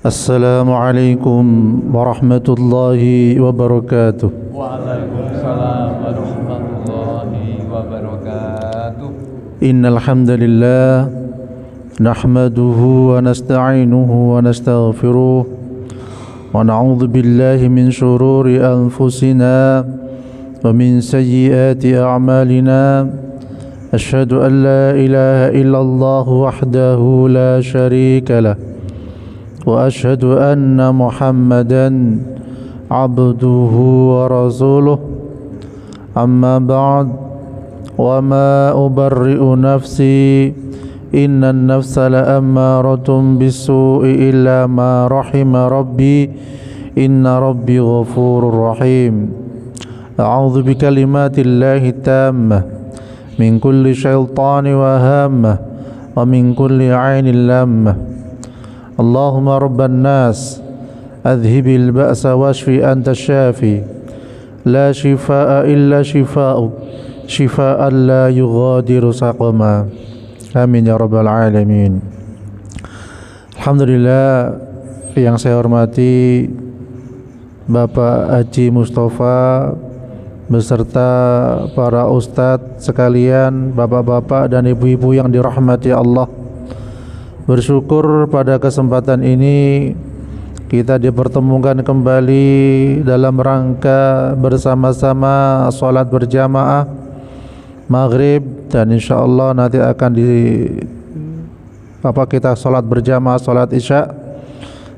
السلام عليكم ورحمة الله وبركاته. Waalaikumsalam warahmatullahi wabarakatuh. إن الحمد لله نحمده ونستعينه ونستغفره ونعوذ بالله من شرور أنفسنا ومن سيئات أعمالنا. أشهد أن لا إله إلا الله وحده لا شريك له وأشهد أن محمدا عبده ورسوله. أما بعد وما أبرئ نفسي إن النفس لأمارة بالسوء إلا ما رحم ربي إن ربي غفور رحيم. أعوذ بكلمات الله التامة من كل شيطان وهامة ومن كل عين لامة. اللهم رب الناس أذهب البأس واشف أنت الشافي لا شفاء إلا شفاءك شفاء لا يغادر سقما. Amin ya rabbal alamin. Alhamdulillah, yang saya hormati Bapak Haji Mustafa beserta para ustadz sekalian, bapak-bapak dan ibu-ibu yang dirahmati Allah. Bersyukur pada kesempatan ini kita dipertemukan kembali dalam rangka bersama-sama salat berjamaah maghrib, dan insyaallah nanti akan kita salat berjamaah salat isya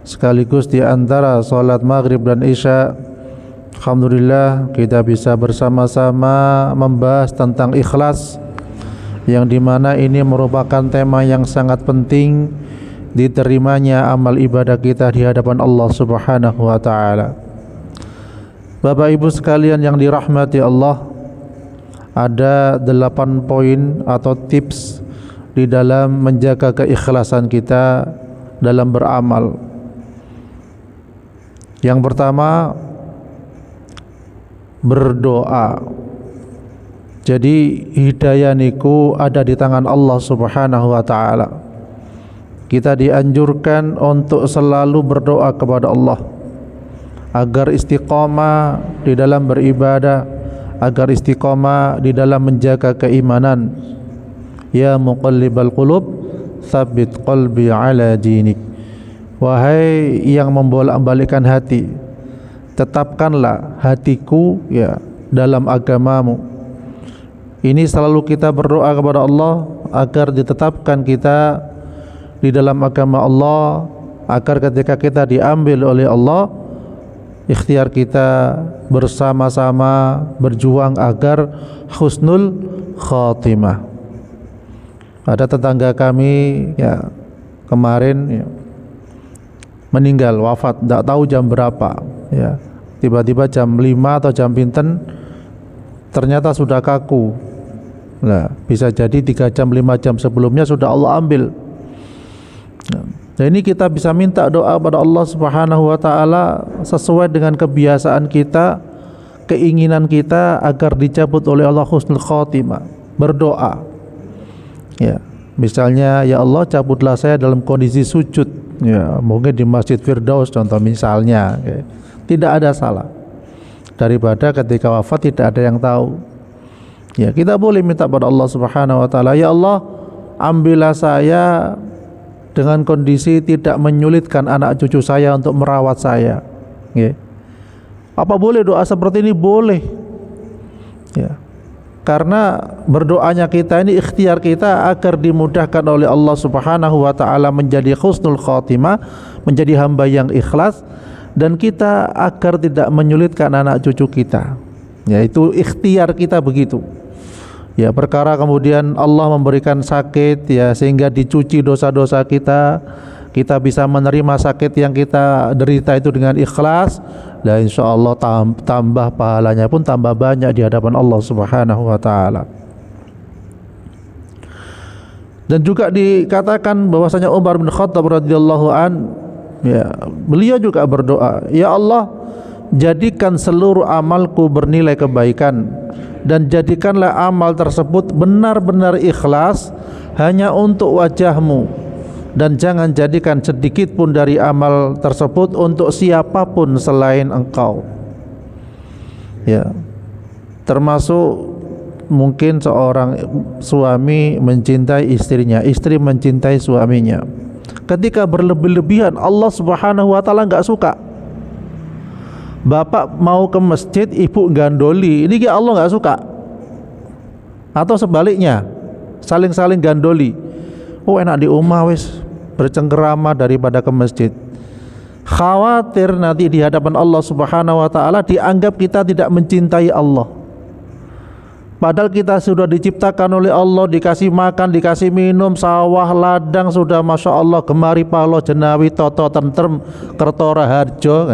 sekaligus di antara salat maghrib dan isya. Alhamdulillah kita bisa bersama-sama membahas tentang ikhlas, yang dimana ini merupakan tema yang sangat penting diterimanya amal ibadah kita di hadapan Allah Subhanahu wa ta'ala. Bapak Ibu sekalian yang dirahmati Allah, ada 8 poin atau tips di dalam menjaga keikhlasan kita dalam beramal. Yang pertama, berdoa. Jadi hidayah niku ada di tangan Allah Subhanahu wa ta'ala. Kita dianjurkan untuk selalu berdoa kepada Allah agar istiqamah di dalam beribadah, agar istiqamah di dalam menjaga keimanan. Ya muqallibal qulub, tsabbit qalbi ala dinik. Wahai yang membolak-balikkan hati, tetapkanlah hatiku ya dalam agamamu. Ini selalu kita berdoa kepada Allah agar ditetapkan kita di dalam agama Allah, agar ketika kita diambil oleh Allah, ikhtiar kita bersama-sama berjuang agar husnul khatimah. Ada tetangga kami ya kemarin ya, meninggal, wafat, tidak tahu jam berapa ya. Tiba-tiba jam 5 atau jam pinten ternyata sudah kaku. Nah, bisa jadi 3 jam 5 jam sebelumnya sudah Allah ambil. Nah, ini kita bisa minta doa pada Allah Subhanahu wa ta'ala sesuai dengan kebiasaan kita, keinginan kita agar dicabut oleh Allah husnul khatimah. Berdoa ya, misalnya ya Allah cabutlah saya dalam kondisi sujud ya, mungkin di Masjid Firdaus contoh misalnya ya. Tidak ada salah, daripada ketika wafat tidak ada yang tahu ya. Kita boleh minta pada Allah Subhanahu wa ta'ala, ya Allah ambillah saya dengan kondisi tidak menyulitkan anak cucu saya untuk merawat saya ya. Apa boleh doa seperti ini? Boleh ya, karena berdoanya kita ini ikhtiar kita agar dimudahkan oleh Allah Subhanahu wa ta'ala menjadi husnul khatimah, menjadi hamba yang ikhlas, dan kita agar tidak menyulitkan anak cucu kita ya. Itu ikhtiar kita begitu ya. Perkara kemudian Allah memberikan sakit ya, sehingga dicuci dosa-dosa kita, kita bisa menerima sakit yang kita derita itu dengan ikhlas, dan insyaallah tambah pahalanya pun tambah banyak di hadapan Allah Subhanahu wa ta'ala. Dan juga dikatakan bahwasanya Umar bin Khattab radhiyallahu an ya, beliau juga berdoa, ya Allah jadikan seluruh amalku bernilai kebaikan, dan jadikanlah amal tersebut benar-benar ikhlas hanya untuk wajah-Mu, dan jangan jadikan sedikit pun dari amal tersebut untuk siapapun selain engkau. Ya, termasuk mungkin seorang suami mencintai istrinya, istri mencintai suaminya. Ketika berlebih-lebihan, Allah Subhanahu wa taala enggak suka. Bapak mau ke masjid, ibu gandoli, ini Allah enggak suka. Atau sebaliknya, saling-saling gandoli. Oh, enak di rumah wis bercengkerama daripada ke masjid. Khawatir nanti di hadapan Allah Subhanahu wa taala dianggap kita tidak mencintai Allah. Padahal kita sudah diciptakan oleh Allah, dikasih makan, dikasih minum, sawah, ladang sudah masya Allah, gemari palo, jenawi, toto, tentrem, kertora, harjo.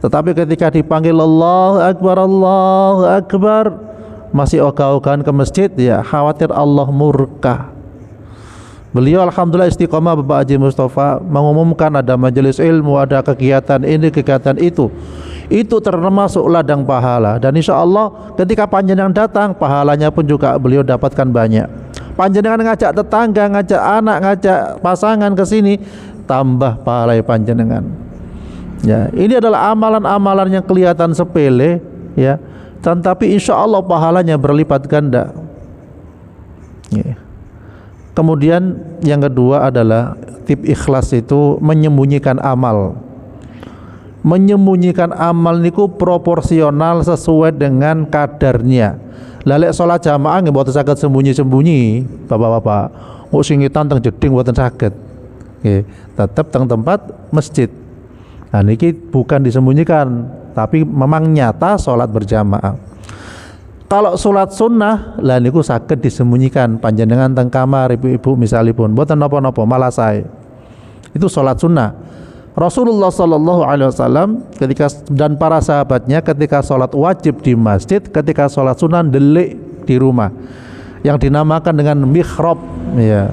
Tetapi ketika dipanggil Allahu Akbar, masih ogah-ogahan ke masjid, ya khawatir Allah murka. Beliau alhamdulillah istiqomah, Bapak Haji Mustafa, mengumumkan ada majelis ilmu, ada kegiatan ini, kegiatan itu. Itu termasuk ladang pahala, dan insya Allah ketika panjenengan datang, pahalanya pun juga beliau dapatkan banyak. Panjenengan ngajak tetangga, ngajak anak, ngajak pasangan ke sini, tambah pahala panjenengan. Ya, ini adalah amalan-amalan yang kelihatan sepele, ya, tetapi insya Allah pahalanya berlipat ganda. Ya. Kemudian yang kedua adalah tip ikhlas itu menyembunyikan amal. Menyembunyikan amal niku proporsional sesuai dengan kadarnya. Lalek sholat jamaah nggih mboten saged sembunyi-sembunyi, Bapak-bapak. Oh singitan teng jeding mboten saged. Nggih, tetep teng tempat masjid. Nah niki bukan disembunyikan, tapi memang nyata sholat berjamaah. Kalau sholat sunnah lah niku saged disembunyikan, panjenengan teng kamar ibu-ibu misalipun mboten napa-napa malah sae. Itu sholat sunnah. Rasulullah sallallahu alaihi wasallam ketika dan para sahabatnya ketika sholat wajib di masjid, ketika sholat sunnah delik di rumah, yang dinamakan dengan mihrab, ya.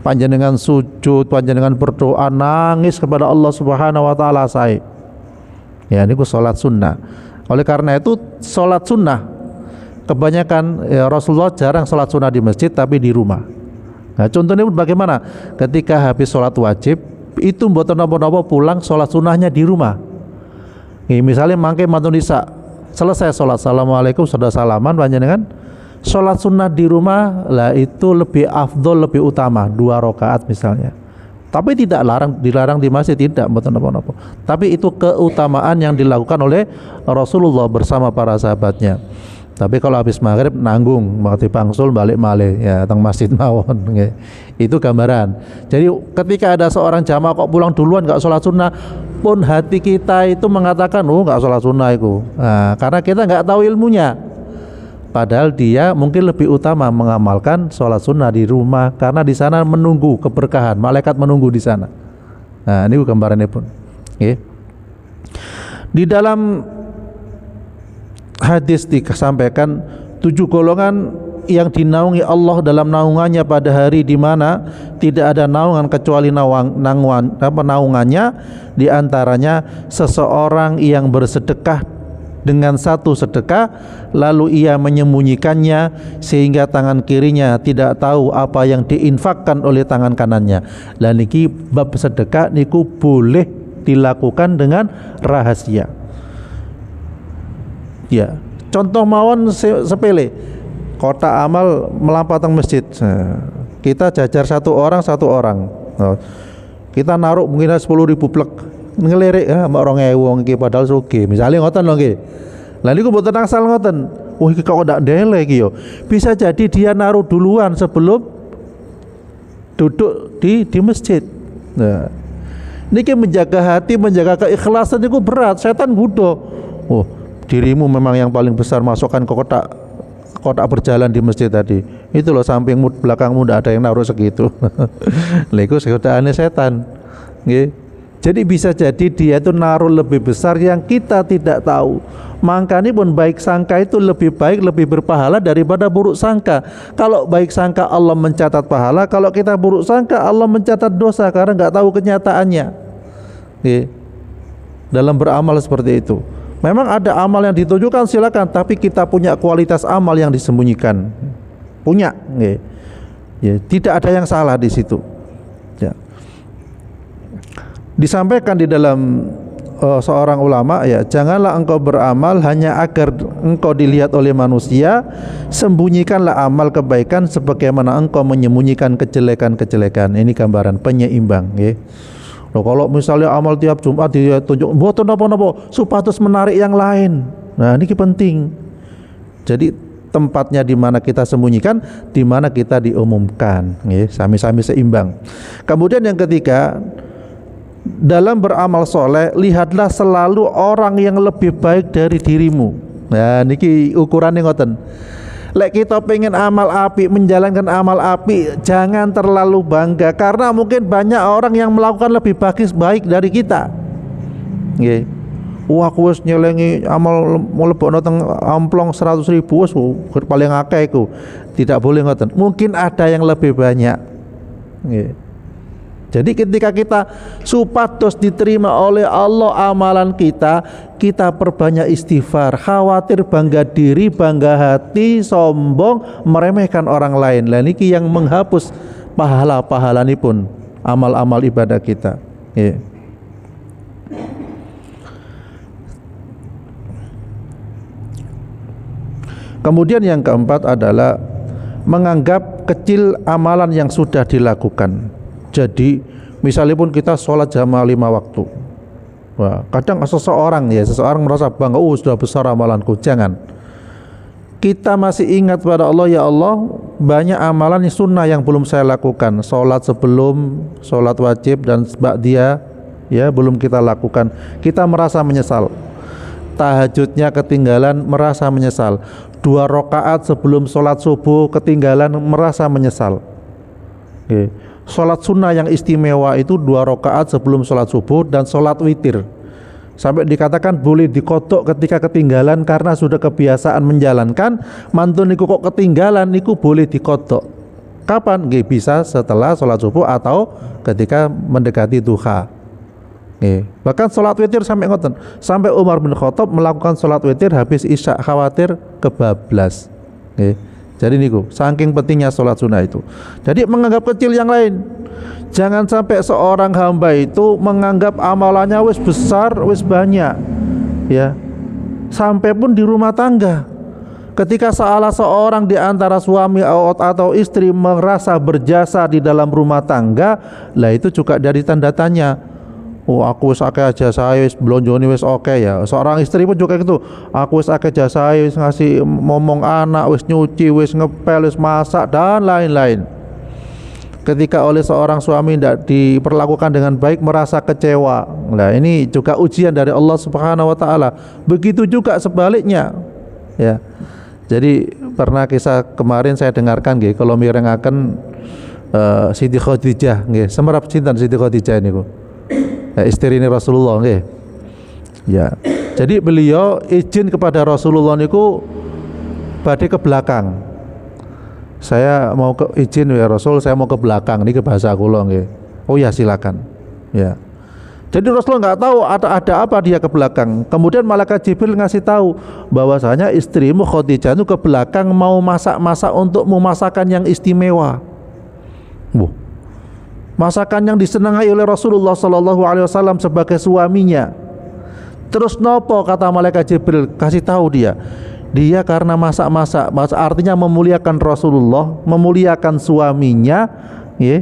Panjenengan sujud, panjenengan berdoa, nangis kepada Allah Subhanahu wa taala sae. Ya niku sholat sunnah. Oleh karena itu sholat sunnah kebanyakan ya, Rasulullah jarang sholat sunnah di masjid tapi di rumah. Nah contohnya bagaimana? Ketika habis sholat wajib itu mboten napa-napa pulang sholat sunnahnya di rumah. Misalnya mangke mantun isya selesai sholat, assalamualaikum, sudah salaman panjenengan, sholat sunnah di rumah lah itu lebih afdol, lebih utama 2 rakaat misalnya. Tapi tidak dilarang di masjid, tidak mboten napa-napa. Tapi itu keutamaan yang dilakukan oleh Rasulullah bersama para sahabatnya. Tapi kalau habis maghrib nanggung, mau dipangsul balik malih ya teng masjid mawon. Itu gambaran. Jadi ketika ada seorang jamaah kok pulang duluan nggak sholat sunnah, pun hati kita itu mengatakan oh nggak sholat sunnah itu. Nah, karena kita nggak tahu ilmunya. Padahal dia mungkin lebih utama mengamalkan sholat sunnah di rumah karena di sana menunggu keberkahan, malaikat menunggu di sana. Nah ini gambarannya pun. Di dalam hadis disampaikan 7 golongan yang dinaungi Allah dalam naungannya pada hari di mana tidak ada naungan kecuali naungannya, di antaranya seseorang yang bersedekah dengan satu sedekah lalu ia menyembunyikannya sehingga tangan kirinya tidak tahu apa yang diinfakkan oleh tangan kanannya. Lah niki bab sedekah niku boleh dilakukan dengan rahasia. Ya, contoh mawon sepele. Kotak amal melampatang masjid. Kita jajar satu orang. Kita naruh mungkin 10.000 plek. Ngelirik mbak 2.000 wong iki padahal sugih. Misale ngoten lho nggih. Lah niku mboten asal ngoten. Oh iki kok ndak ndele iki yo. Bisa jadi dia naruh duluan sebelum duduk di masjid. Nah, niki menjaga hati, menjaga keikhlasan niku berat. Setan gudo. Oh, dirimu memang yang paling besar, masukkan ke kotak berjalan di masjid tadi. Itu loh sampingmu, belakangmu ndak ada yang naruh segitu. Lha iku godhaane setan. Nggih. Jadi bisa jadi dia itu naruh lebih besar yang kita tidak tahu. Makanya pun baik sangka itu lebih baik, lebih berpahala daripada buruk sangka. Kalau baik sangka Allah mencatat pahala, kalau kita buruk sangka Allah mencatat dosa karena nggak tahu kenyataannya. Nggih. Dalam beramal seperti itu. Memang ada amal yang ditunjukkan silakan, tapi kita punya kualitas amal yang disembunyikan. Punya, nggih. Ya, tidak ada yang salah di situ. Disampaikan di dalam seorang ulama, ya, janganlah engkau beramal hanya agar engkau dilihat oleh manusia, sembunyikanlah amal kebaikan sebagaimana engkau menyembunyikan kejelekan-kejelekan. Ini gambaran penyeimbang, ya. Loh, kalau misalnya amal tiap Jumat dia tunjuk mboten napa-napa supados menarik yang lain. Nah, ini penting. Jadi tempatnya di mana kita sembunyikan, di mana kita diumumkan, ya, sami-sami seimbang. Kemudian yang ketiga, dalam beramal soleh, lihatlah selalu orang yang lebih baik dari dirimu. Nah, niki ukurannya ngoten. Lek kita pengen amal api, menjalankan amal api, jangan terlalu bangga, karena mungkin banyak orang yang melakukan lebih baik dari kita. Nggih. Wah, aku wis nyelengi amal mlebokno teng amplong 100.000 wis paling akeh iku. Tidak boleh ngoten. Mungkin ada yang lebih banyak. Nggih. Jadi ketika kita supados diterima oleh Allah amalan kita, kita perbanyak istighfar. Khawatir bangga diri, bangga hati, sombong, meremehkan orang lain. Lah niki yang menghapus pahala-pahalanipun amal-amal ibadah kita. Ya. Kemudian yang keempat adalah menganggap kecil amalan yang sudah dilakukan. Jadi misalnya pun kita sholat jamaah 5 waktu. Wah, kadang seseorang merasa bangga, sudah besar amalanku. Jangan. Kita masih ingat pada Allah, ya Allah, banyak amalan yang sunnah yang belum saya lakukan. Sholat sebelum, sholat wajib dan ba'diyah, ya, belum kita lakukan. Kita merasa menyesal. Tahajudnya ketinggalan, merasa menyesal. 2 rakaat sebelum sholat subuh ketinggalan, merasa menyesal. Oke. Sholat sunnah yang istimewa itu 2 rakaat sebelum sholat subuh dan sholat witir. Sampai dikatakan boleh dikodok ketika ketinggalan karena sudah kebiasaan menjalankan. Mantun niku kok ketinggalan, niku boleh dikodok. Kapan? Nggih, bisa setelah sholat subuh atau ketika mendekati duha. Nggih. Bahkan sholat witir sampai ngoten. Sampai Umar bin Khattab melakukan sholat witir habis isya, khawatir kebablas. Nggih. Jadi niku, saking pentingnya sholat sunnah itu. Jadi menganggap kecil yang lain. Jangan sampai seorang hamba itu menganggap amalannya wis besar, wis banyak, ya. Sampai pun di rumah tangga, ketika salah seorang di antara suami atau istri merasa berjasa di dalam rumah tangga, lah itu juga dari tanda tanya. Oh, aku wis akeh jasa wis blonjone wis oke, ya. Seorang istri pun juga gitu. Aku wis akeh jasa wis ngasih momong anak, wis nyuci, wis ngepel, wis masak dan lain-lain. Ketika oleh seorang suami tidak diperlakukan dengan baik, merasa kecewa. Nah, ini juga ujian dari Allah Subhanahu wa taala. Begitu juga sebaliknya. Ya. Jadi pernah kisah kemarin saya dengarkan nggih, kalau mirengaken Siti Khadijah nggih. Semerap sinten Siti Khadijah niku? Istri ini Rasulullah, nggih. Ya. Jadi beliau izin kepada Rasulullah niku badhe ke belakang. Saya mau izin ya Rasul, saya mau ke belakang, ini ke bahasa kula nggih. Oh ya, silakan. Ya. Jadi Rasulullah nggak tahu ada apa dia ke belakang. Kemudian malaikat Jibril ngasih tahu bahwasanya istrimu Khadijah itu ke belakang mau masak-masak untuk masakan yang istimewa. Masakan yang disenangi oleh Rasulullah Sallallahu Alaihi Wasallam sebagai suaminya. Terus nopo kata malaikat Jibril, kasih tahu dia karena masak-masak, artinya memuliakan Rasulullah, memuliakan suaminya, ya.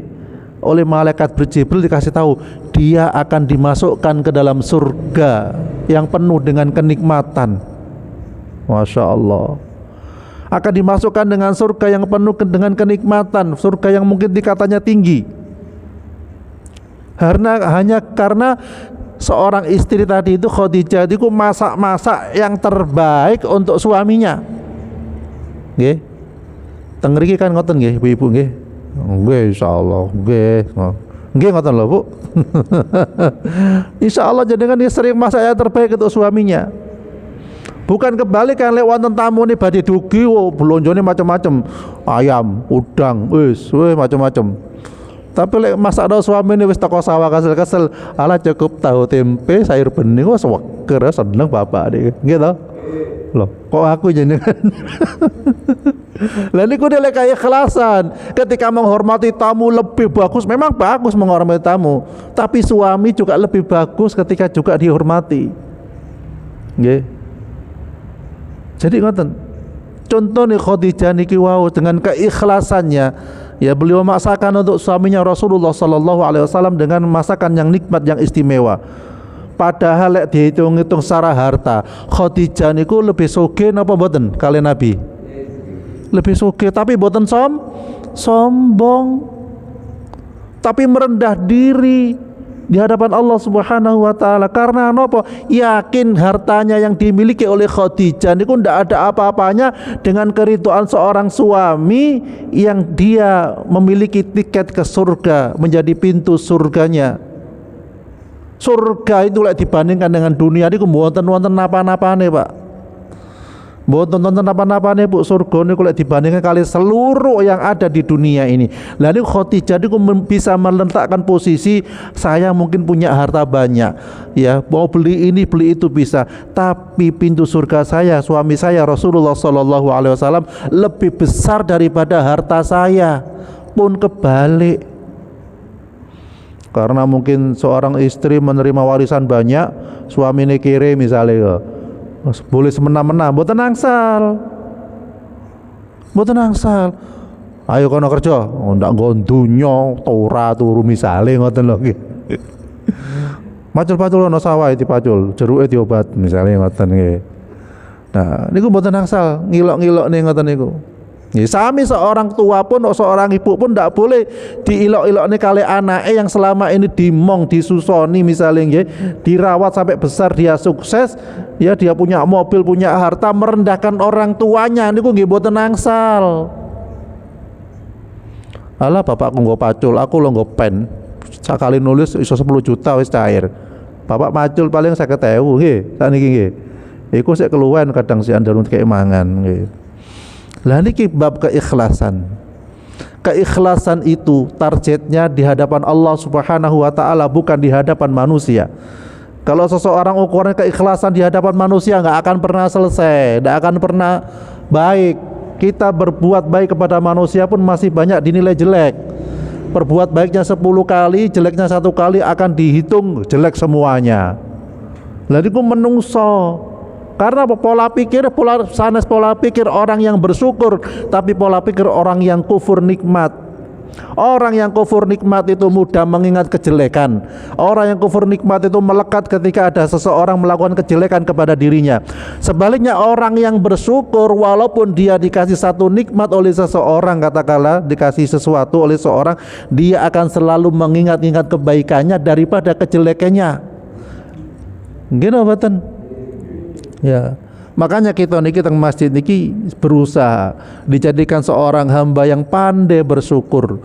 Oleh malaikat Jibril dikasih tahu dia akan dimasukkan ke dalam surga yang penuh dengan kenikmatan. Masya Allah. Akan dimasukkan dengan surga yang penuh dengan kenikmatan, surga yang mungkin tingkatannya tinggi. Hanya karena seorang istri tadi itu Khadijah itu masak-masak yang terbaik untuk suaminya. Nggih. Teng mriki kan ngoten nggih Ibu-ibu nggih. Nggih insyaallah nggih. Nggih ngoten lho Bu. Insyaallah jenengan sering masak yang terbaik untuk suaminya. Bukan kebalikan lek wonten tamu nih badhe dugi blonjone macam-macam. Ayam, udang, wis macam-macam. Tapi lek masak do suami ini wis teko sawah kesel-kesel, ala cukup tahu tempe, sayur bening, wis seger, seneng bapak nih, gitu. Loh, kok aku jenengan? Lah niku nilai keikhlasan. Ketika menghormati tamu lebih bagus, memang bagus menghormati tamu, tapi suami juga lebih bagus ketika juga dihormati. Nggih. Jadi ngoten. Contoh nih Khadijah niki wau dengan keikhlasannya, ya beliau masakan untuk suaminya Rasulullah sallallahu alaihi wasallam dengan masakan yang nikmat, yang istimewa. Padahal lek dihitung-hitung secara harta, Khadijah niku lebih sugih napa mboten kali Nabi? Lebih sugih, tapi mboten sombong. Tapi merendah diri di hadapan Allah Subhanahu wa taala. Karena napa? Yakin hartanya yang dimiliki oleh Khadijah niku ndak ada apa-apanya dengan keridhaan seorang suami yang dia memiliki tiket ke surga, menjadi pintu surganya. Surga itu lek dibandingkan dengan dunia niku mboten wonten napa-napane, Pak. Mboten wonten napa-napane, Bu. Surga niku lek dibandingkan kali seluruh yang ada di dunia ini. Lah niku Khadijah niku bisa meletakkan posisi, saya mungkin punya harta banyak, ya, mau beli ini beli itu bisa, tapi pintu surga saya, suami saya Rasulullah sallallahu alaihi wasallam lebih besar daripada harta saya. Pun kebalik. Karena mungkin seorang istri menerima warisan banyak, suaminya kiri misalnya, boleh semena-mena, mboten angsal. Ayo kono kerja, ndak nggon donya ora turu misale ngoten lho nggih. Pacul-pacul ana sawah dipacul, jeruke diobat misale ngoten nggih. Nah, niku mboten angsal, ngilok-ngilok ning ngoten niku. Ya, sami seorang tua pun, seorang ibu pun tidak boleh diilok-ilokne kali anake yang selama ini dimong, disusoni misalnya nggih, dirawat sampai besar, dia sukses, ya dia punya mobil, punya harta, merendahkan orang tuanya niku nggih mboten angsal. Alah bapakku nggo pacul, aku lho nggo pen. Sakali nulis iso 10 juta wis cair. Bapak macul paling 50.000 nggih, sakniki nggih. Iku sik keluwen kadang si andalun kek mangan nggih. Lah niki bab keikhlasan. Keikhlasan itu targetnya di hadapan Allah Subhanahu wa taala, bukan di hadapan manusia. Kalau seseorang ukuran keikhlasan di hadapan manusia nggak akan pernah selesai, nggak akan pernah baik. Kita berbuat baik kepada manusia pun masih banyak dinilai jelek. Perbuat baiknya 10 kali, jeleknya 1 kali akan dihitung jelek semuanya. Lah niku menungso. Karena pola pikir orang yang bersyukur, tapi pola pikir orang yang kufur nikmat. Orang yang kufur nikmat itu mudah mengingat kejelekan. Orang yang kufur nikmat itu melekat ketika ada seseorang melakukan kejelekan kepada dirinya. Sebaliknya orang yang bersyukur, walaupun dia dikasih satu nikmat oleh seseorang, katakanlah dikasih sesuatu oleh seorang, dia akan selalu mengingat-ingat kebaikannya daripada kejelekannya. Gini mboten? Ya, makanya kita niki teng masjid niki berusaha dijadikan seorang hamba yang pandai bersyukur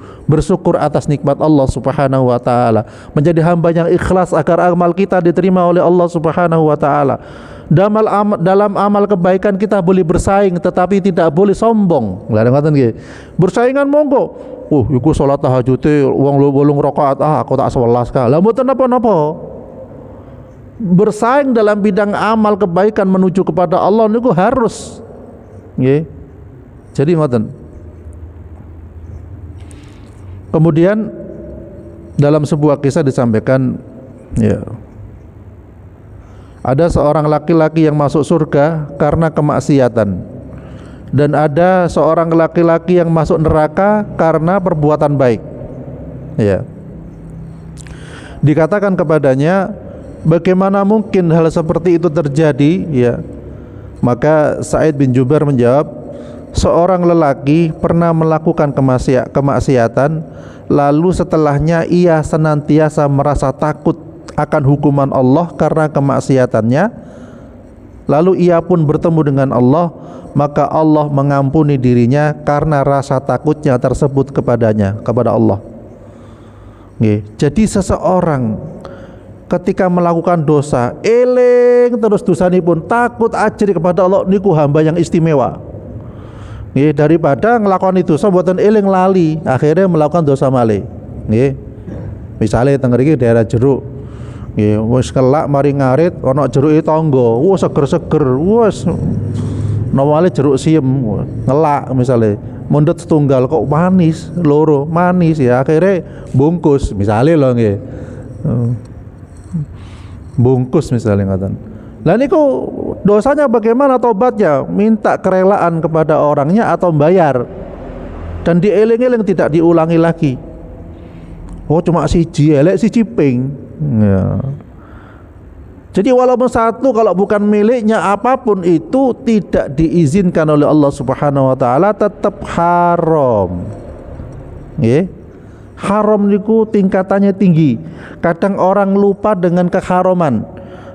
atas nikmat Allah Subhanahu wa taala, menjadi hamba yang ikhlas agar amal kita diterima oleh Allah Subhanahu wa taala. Dalam amal kebaikan kita boleh bersaing, tetapi tidak boleh sombong. Lah ngoten nggih. Bersaingan monggo. Iku salat tahajute wong 8 rakaat, aku tak 11 ka. Lah mboten napa-napa. Bersaing dalam bidang amal kebaikan menuju kepada Allah niku harus nggih. Jadi ngoten. Kemudian dalam sebuah kisah disampaikan, ya, ada seorang laki-laki yang masuk surga karena kemaksiatan, dan ada seorang laki-laki yang masuk neraka karena perbuatan baik. Ya. Dikatakan kepadanya, bagaimana mungkin hal seperti itu terjadi? Ya. Maka Sa'id bin Jubair menjawab, seorang lelaki pernah melakukan kemaksiatan, lalu setelahnya ia senantiasa merasa takut akan hukuman Allah karena kemaksiatannya, lalu ia pun bertemu dengan Allah, maka Allah mengampuni dirinya karena rasa takutnya tersebut kepada Allah. Jadi seseorang ketika melakukan dosa, eling terus dosanipun, takut ajri kepada Allah, niku hamba yang istimewa. Nggih, daripada nglakoni dosa mboten eling lali, akhirnya melakukan dosa malih. Nggih. Misale teng mriki daerah Jeruk. Nggih, wis kelak mari ngarit ana jeruke tangga, seger-seger, wis Nawale jeruk siem ngelak misalnya, mundut setunggal kok manis, loro manis ya akhirnya bungkus misalnya loh nggih. Bungkus misalnya ngaten. Lah niku dosanya bagaimana tobatnya? Minta kerelaan kepada orangnya atau bayar. Dan dieling-eling tidak diulangi lagi. Oh cuma siji elek siji ping. Ya. Jadi walaupun satu kalau bukan miliknya apapun itu tidak diizinkan oleh Allah Subhanahu wa taala tetap haram. Nggih. Haram niku tingkatannya tinggi. Kadang orang lupa dengan keharaman.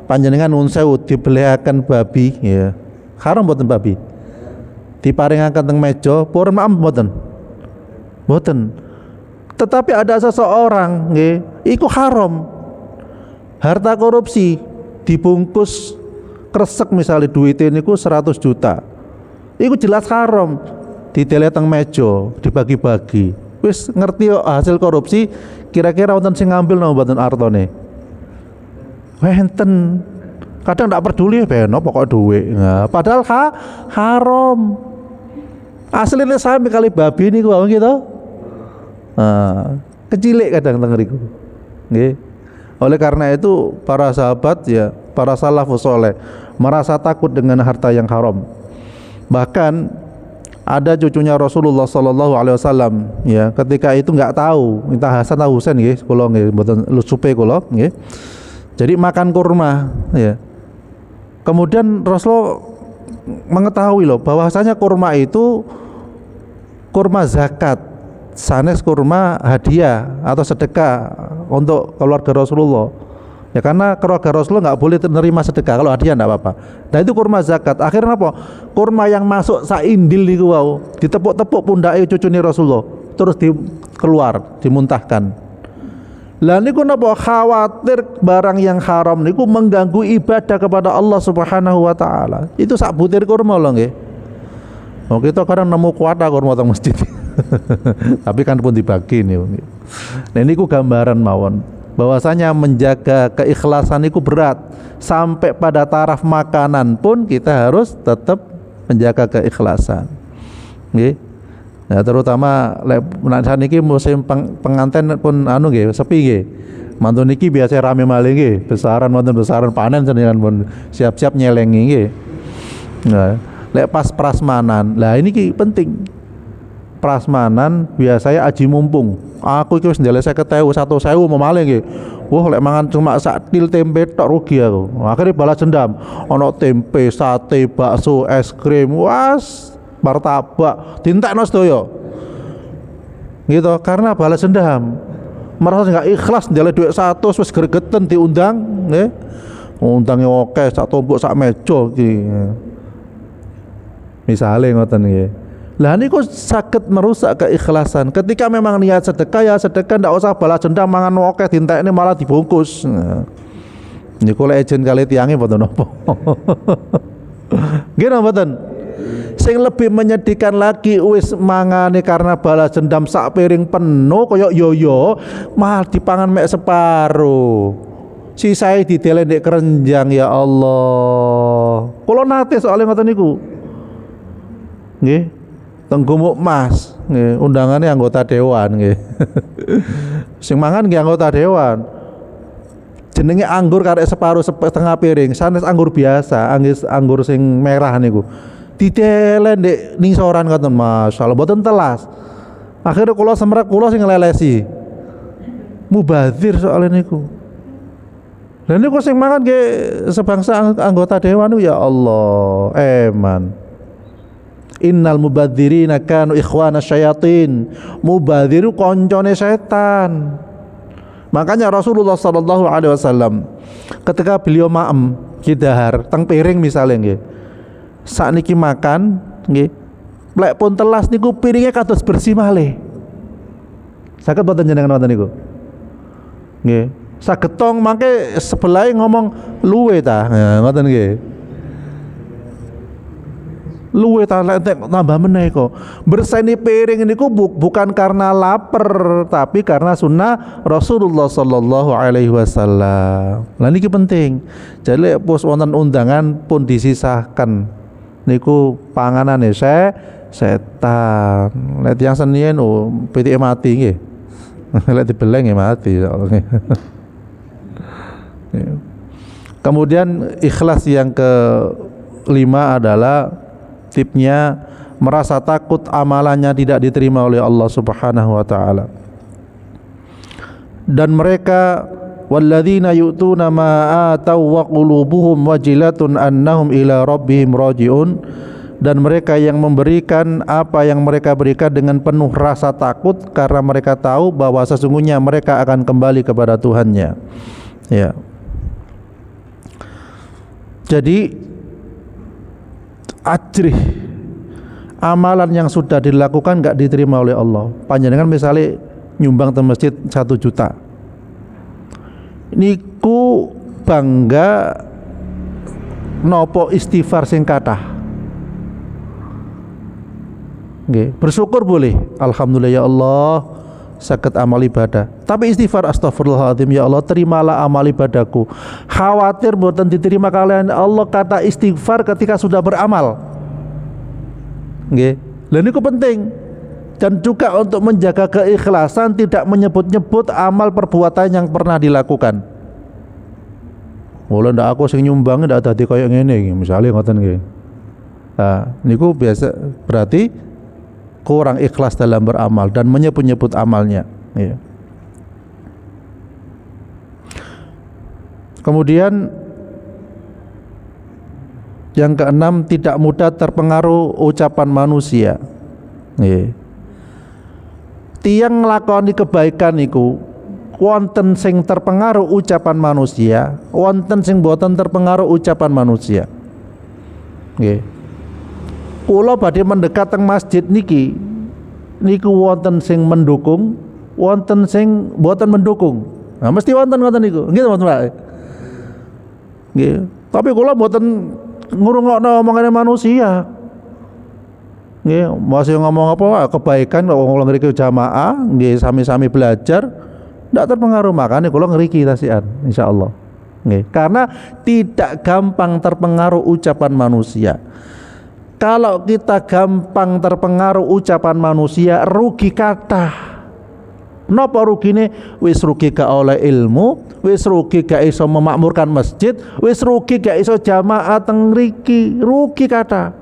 Panjenengan nuwun sewu dibeliaken babi ya. Haram mboten babi? Diparingaken teng meja, purun maem mboten? Mboten. Tetapi ada seseorang nggih, iku haram. Harta korupsi dibungkus kresek misalnya duitnya niku 100 juta. Iku jelas haram. Ditele teng meja, dibagi-bagi. Wis ngerti hasil korupsi, kira-kira wonten sing ngambil napa mboten artone? Wenten. Kadang ndak peduli beno pokok duit. Nah, padahal haram. Aslinya sami kali babi niku wau gitu. Nah, kecilik kadang teng riku. Nggih. Oleh karena itu para sahabat ya, para salafus saleh merasa takut dengan harta yang haram. Bahkan ada cucunya Rasulullah sallallahu alaihi wasallam ya, ketika itu enggak tahu, minta Hasan atau Husain nggih, kula nggih mboten lusupe kula nggih. Jadi makan kurma ya. Kemudian Rasul mengetahui loh bahwasanya kurma itu kurma zakat, sanes kurma hadiah atau sedekah untuk keluarga Rasulullah. Ya karena keluarga Rasulullah nggak boleh menerima sedekah, kalau hadiah enggak apa-apa. Nah itu kurma zakat. Akhirnya apa? Kurma yang masuk saindil niku wau ditepuk-tepuk pundake cucune Rasulullah, terus keluar, dimuntahkan. Lah niku napa khawatir barang yang haram niku mengganggu ibadah kepada Allah Subhanahu wa taala. Itu sak butir kurma lho nggih. Oh kita kadang nemu kuota kurma teng masjid. Tapi kan pun dibagi nih. Nah niku gambaran mawon bahwasanya menjaga keikhlasan niku berat. Sampai pada taraf makanan pun kita harus tetap menjaga keikhlasan. Nggih. Nah terutama nek niki musim penganten pun anu nggih sepi nggih. Mantu niki biasa rame malih nggih, besaran wonten besaran panen jenengan pun siap-siap nyelengi nggih. Nah, lek pas prasmanan. Lah ini ki penting. Prasmanan biasanya aji mumpung. Aku iki wis ndelek 50.000, 100.000 mau malih nggih. Wah lek mangan cuma sak til tempe tok rugi aku. Akhirnya balas dendam. Ono tempe, sate, bakso, es krim. Was martabak dintekno sedaya gitu karena balas dendam, merasa enggak ikhlas njaluk duit 100 wis gregeten diundang nggih, undange akeh sak tumpuk sak meja iki misale ngoten nggih. Lah niku saged merusak keikhlasan. Ketika memang niat sedekah ya sedekah, ndak usah balas dendam mangan akeh dintekne malah dibungkus. Niku lek ejen kali tiange mboten napa. Nggih napa mboten? Sing lebih menyedihkan lagi wis mangane karena balas dendam sak piring penuh kaya yoyo malah dipangan mek separo. Sisae didele ndek kerenjang ya Allah. Kula nate soalnya ngoten niku. Nggih. Teng Gumuk Mas, nggih, undangane anggota dewan nggih. Sing mangan nggih anggota dewan. Jenenge anggur karek separo setengah piring, sanes anggur biasa, anggur sing merah niku. Didele ndek ningsoran ngoten masyaallah mboten telas. Akhirnya kula semrek kula sing nglelesi. Mubazir soalnya niku. Lah niku sing mangan nggih sebangsa anggota dewan ya Allah, eman. Innal mubadzirina kanu ikhwana syayatin. Mubadziru koncone setan. Makanya Rasulullah sallallahu alaihi wasallam ketika beliau maem kidahar teng piring misalnya nggih. Sakniki makan nggih. Lek pun telas niku piringnya kados bersih malih. Saged boten jenengan wonten niku? Nggih. Saged tong mangke sebelah ngomong luwe ta. Nah, ngoten nggih. Luwe ta tambah meneh kok. Berseni piring niku bukan karena lapar, tapi karena sunnah Rasulullah sallallahu alaihi wasallam. Lah niki penting. Jadi pos wonten undangan pun disisahkan. niku panganane setan. Lek tiyang senien pitike mati nggih. Lek dibeleng ya mati. Kemudian ikhlas yang kelima adalah tipnya merasa takut amalannya tidak diterima oleh Allah Subhanahu wa taala. Dan mereka walladzina yu'tuna ma ataw wa qulubuhum wajilatun annahum ila rabbihim raji'un, dan mereka yang memberikan apa yang mereka berikan dengan penuh rasa takut karena mereka tahu bahwa sesungguhnya mereka akan kembali kepada Tuhannya. Ya. Jadi ajrih amalan yang sudah dilakukan enggak diterima oleh Allah. Panjenengan misalnya nyumbang ke masjid 1 juta, niku bangga nopo istighfar sing kathah. Nggih, bersyukur boleh, alhamdulillah ya Allah saged amal ibadah. Tapi istighfar astagfirullahaladzim, ya Allah terimalah amal ibadahku. Khawatir mboten diterima kalian Allah kata istighfar ketika sudah beramal. Nggih. Lha niku penting. Dan juga untuk menjaga keikhlasan, tidak menyebut-nyebut amal perbuatan yang pernah dilakukan. Wala ndak aku sing nyumbang ndak dadi koyo ngene iki, misale ngoten nggih. Nah, niku biasa berarti kurang ikhlas dalam beramal dan menyebut-nyebut amalnya. Ya. Kemudian yang keenam, tidak mudah terpengaruh ucapan manusia. Ya. Tiang nglakoni kebaikan niku wonten sing terpengaruh ucapan manusia, wonten sing boten terpengaruh ucapan manusia. Nggih. Kula badhe mendekat teng masjid niki niku wonten sing mendukung, wonten sing boten mendukung. Nah, mesti wonten ngoten niku. Nggih, Pak. Nggih. Tapi kula boten ngurungokno omongane manusia. Nggih, masih ngomong apa kebaikan kok kula ngriki jamaah, nggih sami-sami belajar, ndak terpengaruh, makane kula ngriki tasian insyaallah. Nggih, karena tidak gampang terpengaruh ucapan manusia. Kalau kita gampang terpengaruh ucapan manusia, rugi kathah. Napa rugine? Wis rugi gak oleh ilmu, wis rugi gak iso memakmurkan masjid, wis rugi gak iso jamaah teng mriki, rugi kathah.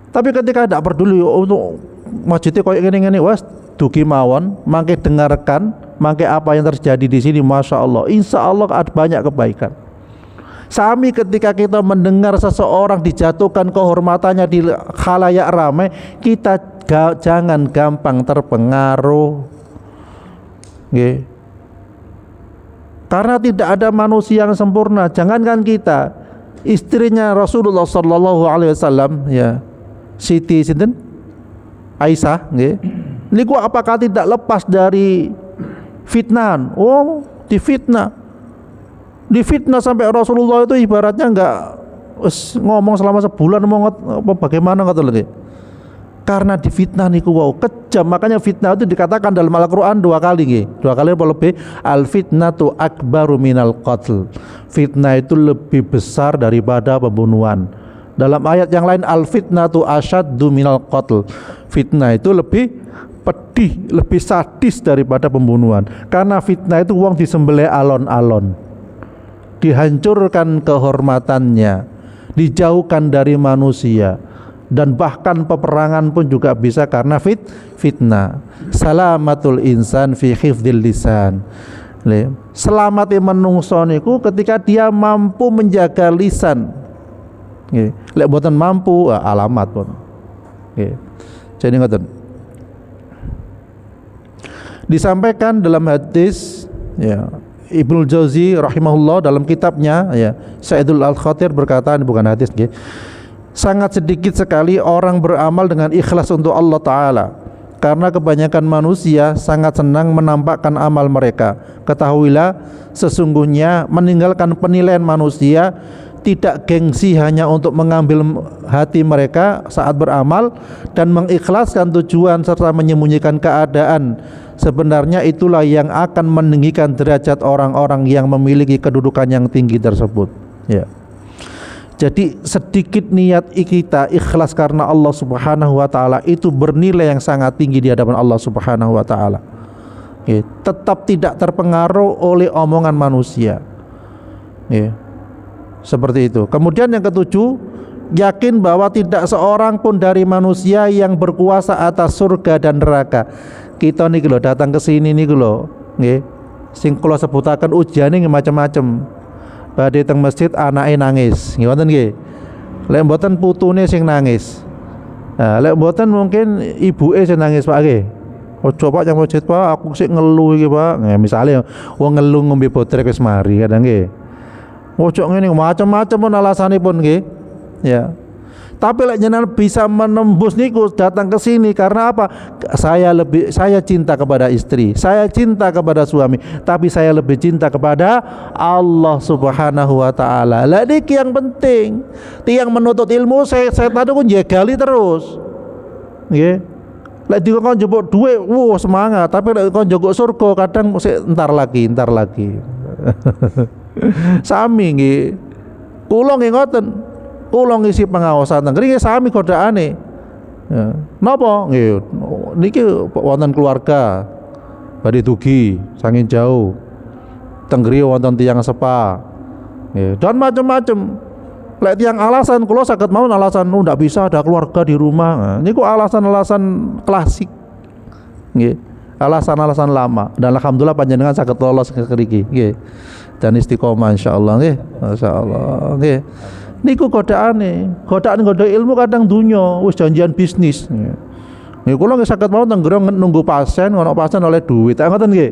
Tapi ketika tidak peduli untuk masjidnya koyo ngene-ngene, wes dugi mawon, mangke dengarkan, mangke apa yang terjadi di sini, masya Allah, insya Allah ada banyak kebaikan. Sami ketika kita mendengar seseorang dijatuhkan kehormatannya di khalayak ramai, kita jangan gampang terpengaruh. Nggih. Karena tidak ada manusia yang sempurna. Jangankan kita, istrinya Rasulullah sallallahu alaihi wasallam, ya, Siti sinten? Aisyah, nggih. Niku apakah tidak lepas dari fitnahan? Oh, difitnah sampai Rasulullah itu ibaratnya enggak ngomong selama sebulan, mau apa bagaimana kata lagi. Karena difitnah niku wow kejam, makanya fitnah itu dikatakan dalam Al-Qur'an 2 kali nggih. 2 kali apa lebih? Al fitnatu akbaru minal qatl. Fitnah itu lebih besar daripada pembunuhan. Dalam ayat yang lain al fitnatu asyaddu minal qatl. Fitnah itu lebih pedih, lebih sadis daripada pembunuhan. Karena fitnah itu wong disembelih alon-alon, dihancurkan kehormatannya, dijauhkan dari manusia, dan bahkan peperangan pun juga bisa karena fitnah. Salamatul insan fi hifdzil lisan. Selamatnya menungso niku ketika dia mampu menjaga lisan. Nggih. Lek mboten mampu alamat pun. Nggih. Jadi ngoten. Disampaikan dalam hadis, ya, Ibnu Jauzi rahimahullah dalam kitabnya, ya, Sa'idul Al-Khatir berkata, bukan hadis nggih, sangat sedikit sekali orang beramal dengan ikhlas untuk Allah Ta'ala, karena kebanyakan manusia sangat senang menampakkan amal mereka. Ketahuilah sesungguhnya meninggalkan penilaian manusia, tidak gengsi hanya untuk mengambil hati mereka saat beramal, dan mengikhlaskan tujuan serta menyembunyikan keadaan. Sebenarnya itulah yang akan meninggikan derajat orang-orang yang memiliki kedudukan yang tinggi tersebut. Ya. Jadi sedikit niat kita ikhlas karena Allah Subhanahu wa taala itu bernilai yang sangat tinggi di hadapan Allah Subhanahu wa taala. Tetap tidak terpengaruh oleh omongan manusia. Seperti itu. Kemudian yang ketujuh, yakin bahwa tidak seorang pun dari manusia yang berkuasa atas surga dan neraka. Kita niki lho datang ke sini niku lho, nggih. Sing kula sebutaken ujiane macam-macam. Badhe teng masjid anake nangis, nggih wonten nggih. Lek mboten putune sing nangis. Nah, lek mboten mungkin ibuke sing nangis Pak nggih. Ojo Pak yang masjid Pak, aku sik ngeluh iki Pak. Nah, misale wong ngeluh ngombe botrek wis mari kadang nggih. Ojo ngene macam-macam pun alasanipun nggih. Ya. Tapi lek jenengan bisa menembus niku datang ke sini karena apa? Saya cinta kepada istri, saya cinta kepada suami, tapi saya lebih cinta kepada Allah Subhanahu wa taala. Lah niki yang penting. Tiang menuntut ilmu saya tadi ku njegali terus. Nggih. Lek dikon njupuk dhuwit, semangat, tapi lek kon njupuk surga kadang entar lagi. Sami nggih. Kula nggih ngoten. Kula ngisi pengawasan teng ngriki sami godaane. Ya. Napa? Nggih, niki wonten keluarga badhe dugi saking jauh. Teng griya wonten tiyang sepa. Nggih, dan macam-macam. Lek tiyang alasan kula saged mawon alasan ndak bisa ada keluarga di rumah. Nah, niku alasan-alasan klasik. Nggih. Alasan-alasan lama dan alhamdulillah panjenengan saged lolos ke ngriki. Nggih. Dan istiqomah insyaallah nggih. Masyaallah nggih. Niku godaan ilmu kadang dunya wis janjian bisnis. Nggih kula nggih saged mawon teng nunggu pasien, ono pasien oleh duit. Ngoten nggih.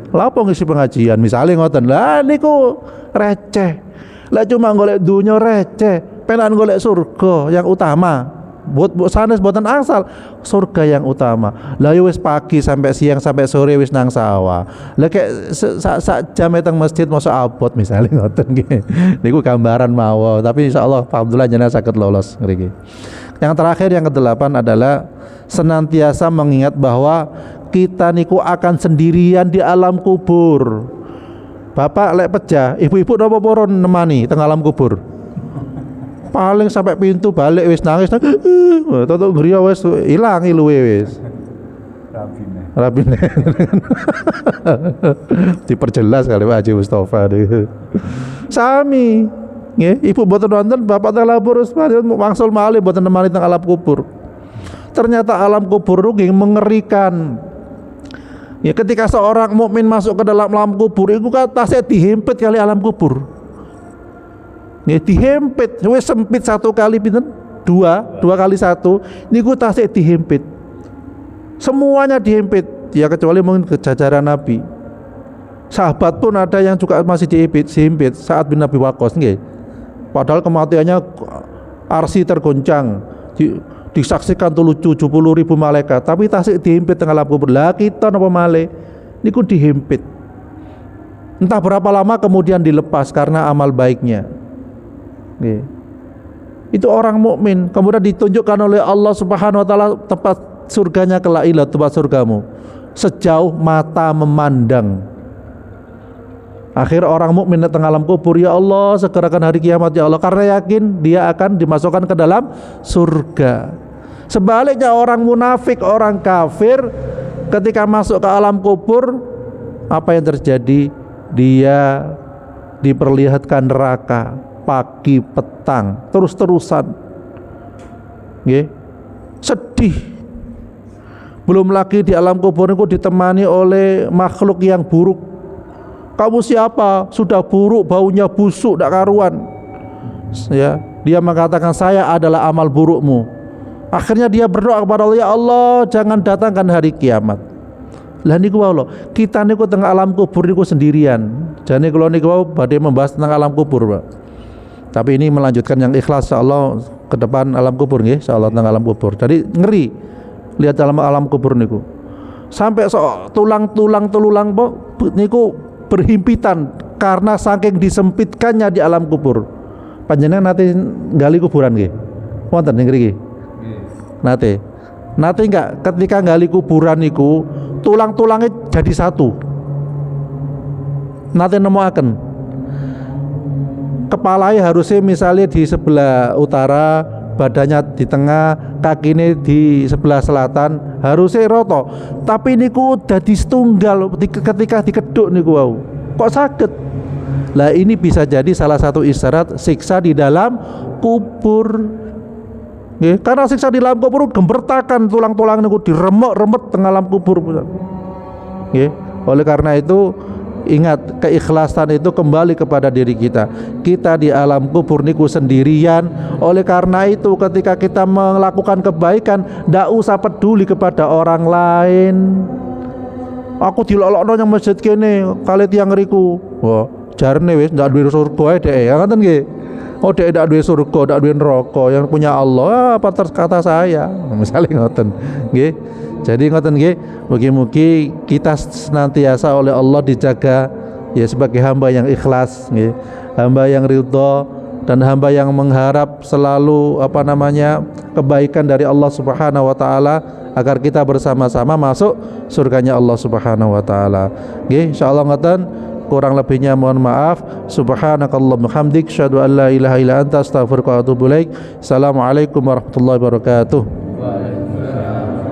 Lha apa ngisi pengajian misale ngoten. Lah niku receh. Lah cuma golek dunya receh, penan golek surga yang utama. Buat sanes mboten angsal surga yang utama. Lah yo wis pagi sampai siang sampai sore wis nang sawah. Lah kek sak jam teng masjid mosok abot misalnya ngoten nggih. Niku gambaran mawon, tapi insyaallah alhamdulillah jenengan saged lolos ngriki. Yang terakhir yang kedelapan adalah senantiasa mengingat bahwa kita niku akan sendirian di alam kubur. Bapak lek pejah, ibu-ibu napa poron nemani teng alam kubur? Paling sampai pintu balik wis nangis. Toto griya wis ilang iluwe wis. Rabine. Diperjelas kali Pak Haji Mustofa niku. Sami. Nggih, ibu mboten wonten, bapak teng labur wis wangsul malih mboten nemani teng alam kubur. Ternyata alam kubur nggih mengerikan. Ya ketika seorang mukmin masuk ke dalam alam kubur iku kan tasih dihimpit kali alam kubur. Nih dihempit, wes sempit satu kali pinten? Dua kali satu. Niku tasih dihempit. Semuanya dihempit. Ya kecuali mungkin kejajaran Nabi. Sahabat pun ada yang juga masih dihempit saat bin Nabi Waqqas nggih. Padahal kematiannya arsy tergoncang. Disaksikan 70.000 malaikat, tapi tasih dihempit tengah alam kubur. Lah kita napa malih? Niku dihempit. Entah berapa lama kemudian dilepas karena amal baiknya. Itu orang mukmin kemudian ditunjukkan oleh Allah Subhanahu wa taala tempat surganya kelak, tempat surgamu sejauh mata memandang. Akhir orang mukmin datang alam kubur, ya Allah segerakan hari kiamat ya Allah, karena yakin dia akan dimasukkan ke dalam surga. Sebaliknya orang munafik, orang kafir ketika masuk ke alam kubur, apa yang terjadi? Dia diperlihatkan neraka pagi petang terus-terusan. Nggih. Sedih. Belum lagi di alam kubur itu ditemani oleh makhluk yang buruk. Kamu siapa? Sudah buruk, baunya busuk, tak karuan. Ya, dia mengatakan saya adalah amal burukmu. Akhirnya dia berdoa kepada Allah, ya Allah jangan datangkan hari kiamat. Lah niku Allah, kita niku tengah alam kubur niku sendirian. Jane kula niku badhe membahas tentang alam kubur, Pak. Tapi ini melanjutkan yang ikhlas insyaallah ke depan alam kubur nggih, insyaallah tentang alam kubur. Jadi ngeri lihat dalam alam kubur niku. Sampai tulang-tulang niku berhimpitan karena saking disempitkannya di alam kubur. Panjenengan nate nggali kuburan nggih? Wonten ning mriki? Nate enggak ketika nggali kuburan niku tulang-tulangnya jadi satu. Nate nemokaken kepalanya harusnya misalnya di sebelah utara, badannya di tengah, kakinya di sebelah selatan, harusnya roto. Tapi niku dadi setunggal ketika dikeduk niku wau. Kok saged? Lah ini bisa jadi salah satu isyarat siksa di dalam kubur. Nggih, karena siksa di dalam kubur gembertakan tulang-tulang niku diremek-remet tengah alam kubur. Nggih, oleh karena itu ingat, keikhlasan itu kembali kepada diri kita. Kita di alam kubur niku sendirian. Oleh karena itu ketika kita melakukan kebaikan, ndak usah peduli kepada orang lain. Aku dilolokno nang masjid kene kali tiyang ngriku. Wah, jarene wis ndak duwe surga dhek. Ya ngoten nggih. Oh dhek ndak duwe surga, ndak duwe neraka, yang punya Allah apa kata saya. Misalnya ngoten. Nggih. Jadi ngoten nggih, mugi-mugi kita senantiasa oleh Allah dijaga ya sebagai hamba yang ikhlas nggih, hamba yang ridha dan hamba yang mengharap selalu kebaikan dari Allah Subhanahu wa taala agar kita bersama-sama masuk surganya Allah Subhanahu wa taala. Nggih, insyaallah ngoten. Kurang lebihnya mohon maaf. Subhanakallahumma hamdik, asyhadu an la ilaha illa anta, astaghfiruka wa atubu ilaik. Assalamualaikum warahmatullahi wabarakatuh.